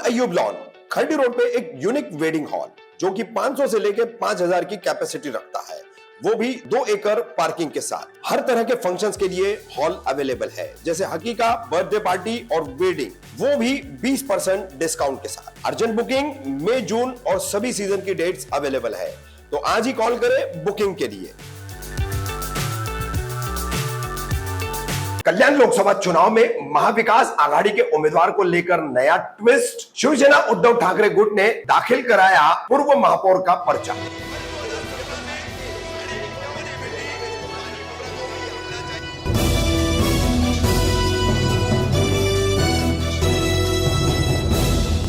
अय्यूब lawn खंडी road पे एक unique wedding hall जो कि 500 से लेकर 5000 की कैपेसिटी रखता है, वो भी 2 एकड़ पार्किंग के साथ। हर तरह के फंक्शंस के लिए हॉल अवेलेबल है, जैसे हकीका, बर्थडे पार्टी और वेडिंग, वो भी 20% डिस्काउंट के साथ। अर्जेंट बुकिंग मई, जून और सभी सीजन की डेट्स अवेलेबल है, तो आज ही कॉल करें बुकिंग के लिए। कल्याण लोकसभा चुनाव में महाविकास आघाड़ी के उम्मीदवार को लेकर नया ट्विस्ट। शिवसेना उद्धव ठाकरे गुट ने दाखिल कराया पूर्व महापौर का पर्चा।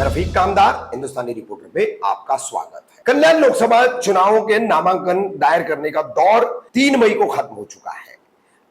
रफीक कामदार, हिंदुस्तानी रिपोर्टर में आपका स्वागत है। कल्याण लोकसभा चुनावों के नामांकन दायर करने का दौर 3 मई को खत्म हो चुका है।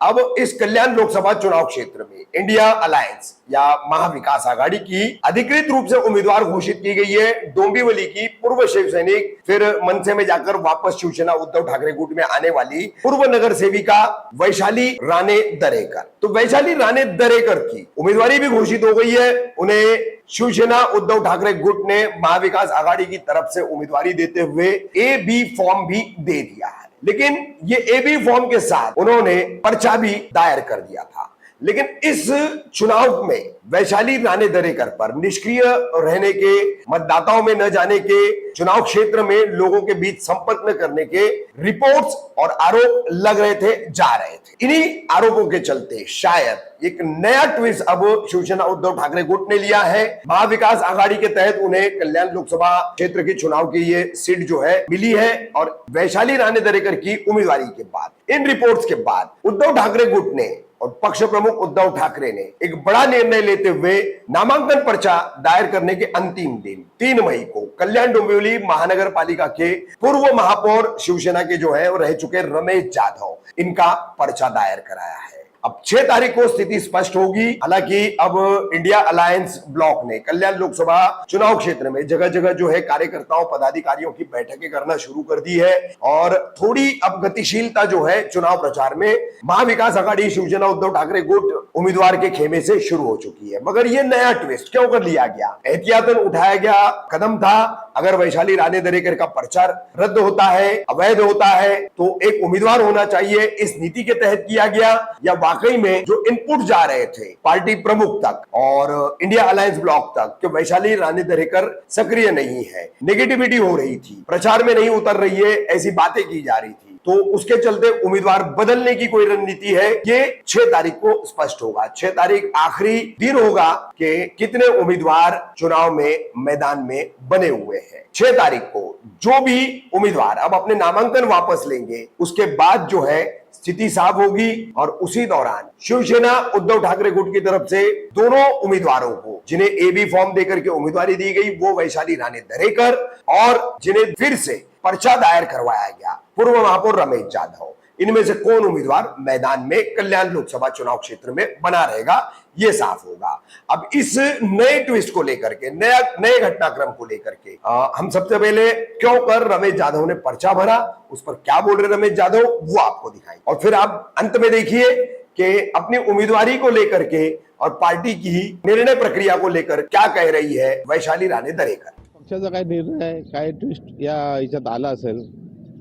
अब इस कल्याण लोकसभा चुनाव क्षेत्र में इंडिया अलायंस या महाविकास आघाड़ी की अधिकृत रूप से उम्मीदवार घोषित की गई है डोंबिवली की पूर्व शिव सैनिक, फिर मनसे में जाकर वापस शिवसेना उद्धव ठाकरे गुट में आने वाली पूर्व नगर सेविका वैशाली राणे दरेकर। तो वैशाली राणे दरेकर की उम्मीदवारी भी घोषित हो गई है। उन्हें शिवसेना उद्धव ठाकरे गुट ने महाविकास आघाड़ी की तरफ से उम्मीदवारी देते हुए AB फॉर्म भी दे दिया है, लेकिन ये AB फॉर्म के साथ उन्होंने पर्चा भी दायर कर दिया था। लेकिन इस चुनाव में वैशाली राणे दरेकर पर निष्क्रिय रहने के, मतदाताओं में न जाने के, चुनाव क्षेत्र में लोगों के बीच संपर्क न करने के रिपोर्ट्स और आरोप लग रहे थे, जा रहे थे। इन्हीं आरोपों के चलते शायद एक नया ट्विस्ट अब शिवसेना उद्धव ठाकरे गुट ने लिया है। महाविकास आघाड़ी के तहत उन्हें कल्याण लोकसभा क्षेत्र के चुनाव की ये सीट जो है मिली है, और वैशाली राणे दरेकर की उम्मीदवारी के बाद, इन रिपोर्ट्स के बाद उद्धव ठाकरे गुट ने और पक्ष प्रमुख उद्धव ठाकरे ने एक बड़ा निर्णय लेते हुए नामांकन पर्चा दायर करने के अंतिम दिन 3 मई को कल्याण डोंबिवली महानगर पालिका के पूर्व महापौर शिवसेना के जो है वो रह चुके रमेश जाधव, इनका पर्चा दायर कराया है। अब 6 तारीख को स्थिति स्पष्ट होगी। हालांकि अब इंडिया अलायंस ब्लॉक ने कल्याण लोकसभा चुनाव क्षेत्र में जगह जगह जो है कार्यकर्ताओं, पदाधिकारियों की बैठकें करना शुरू कर दी है, और थोड़ी अब गतिशीलता जो है चुनाव प्रचार में महाविकास आघाड़ी शिवसेना उद्धव ठाकरे गुट उम्मीदवार के खेमे से शुरू हो चुकी है। मगर ये नया ट्विस्ट क्यों कर लिया गया? एहतियातन उठाया गया कदम था। अगर वैशाली राणे दरेकर का पर्चा रद्द होता है, अवैध होता है, तो एक उम्मीदवार होना चाहिए, इस नीति के तहत किया गया, या वाकई में जो इनपुट जा रहे थे पार्टी प्रमुख तक और इंडिया अलायंस ब्लॉक तक कि वैशाली राणे दरेकर सक्रिय नहीं है, नेगेटिविटी हो रही थी, प्रचार में नहीं उतर रही है, ऐसी बातें की जा रही थी, तो उसके चलते उम्मीदवार बदलने की कोई रणनीति है, ये 6 तारीख को स्पष्ट होगा। 6 तारीख आखिरी दिन होगा कि कितने उम्मीदवार चुनाव में मैदान में बने हुए हैं। 6 तारीख को जो भी उम्मीदवार अब अपने नामांकन वापस लेंगे, उसके बाद जो है स्थिति साफ होगी, और उसी दौरान शिवसेना उद्धव ठाकरे गुट की तरफ से दोनों उम्मीदवारों को जिन्हें AB फॉर्म देकर के उम्मीदवारी दी गई, वो वैशाली राणे दरेकर, और जिन्हें फिर से पर्चा दायर करवाया गया पूर्व महापौर रमेश जाधव, इनमें से कौन उम्मीदवार मैदान में कल्याण लोकसभा चुनाव क्षेत्र में बना रहेगा, ये साफ होगा। अब इस नए ट्विस्ट को लेकर के, नए घटनाक्रम को लेकर के हम सबसे पहले क्यों कर रमेश जाधव ने पर्चा भरा, उस पर क्या बोल रहे रमेश जाधव, वो आपको दिखाएं, और फिर आप अंत में देखिए कि अपनी उम्मीदवारी को लेकर के और पार्टी की निर्णय प्रक्रिया को लेकर क्या कह रही है वैशाली राणे दरेकर। पक्षाचा काय निर्णय, काय ट्विस्ट या याच्यात आला असेल,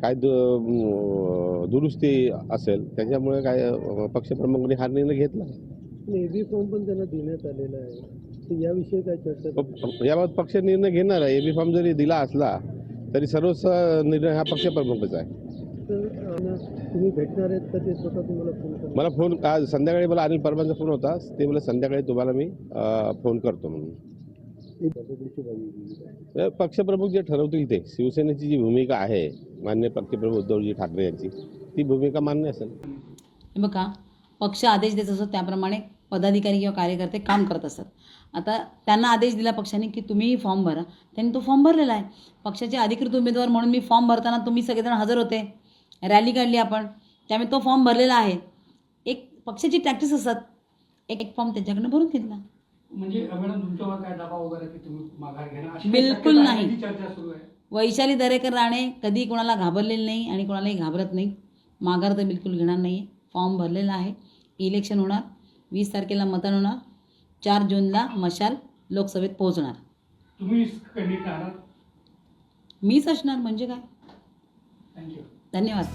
काय दुरुस्ती असेल, त्याच्यामुळे काय पक्षप्रमुखांनी हा निर्णय घेतला. AB फॉर्म पण त्यांना देण्यात आलेला आहे, तर याविषयी काय चर्चा? याबाबत पक्ष निर्णय घेणार आहे. AB फॉर्म जरी दिला असला तरी सर्वच निर्णय हा पक्षप्रमुखच आहे. तर तुम्ही भेटणार आहेत का? ते स्वतः तुम्हाला फोन करणार? मला फोन आज संध्याकाळी, मला अनिल परबांचा फोन होता, ते मला संध्याकाळी तुम्हाला मी फोन करतो म्हणून. पक्षप्रमुख जे ठरवतील ते, शिवसेनेची जी भूमिका आहे मान्य पक्षप्रमुख उद्धवजी ठाकरे यांची, ती भूमिका मान्य असेल. बघा, पक्ष आदेश देत असतो त्याप्रमाणे पदाधिकारी किंवा कार्यकर्ते काम करत असतात. आता त्यांना आदेश दिला पक्षाने की तुम्ही फॉर्म भरा, त्यांनी तो फॉर्म भरलेला आहे. पक्षाचे अधिकृत उमेदवार म्हणून मी फॉर्म भरताना तुम्ही सगळेजण हजर होते, रॅली काढली आपण, त्यामुळे तो फॉर्म भरलेला आहे. एक पक्षाची प्रॅक्टिस असतात, एक फॉर्म त्यांच्याकडनं भरून घेतला. म्हणजे मॅडम तुमच्यावर काय दबाव वगैरे की तुम्ही माघार घेणार अशी बिलकुल नाही. चर्चा सुरू आहे. वैशाली दरेकर राणे कधी कोणाला घाबरलेली नाही आणि कोणालाही घाबरत नाही. माघार तर बिलकुल घेणार नाही. फॉर्म भरलेला आहे. इलेक्शन होणार, 20 तारखेला मतदान होणार, 4 जूनला मशाल लोकसभेत पोहोचणार. तुम्ही कॅन्डिडेट राहणार. मीच असणार म्हणजे काय. थँक्यू. धन्यवाद.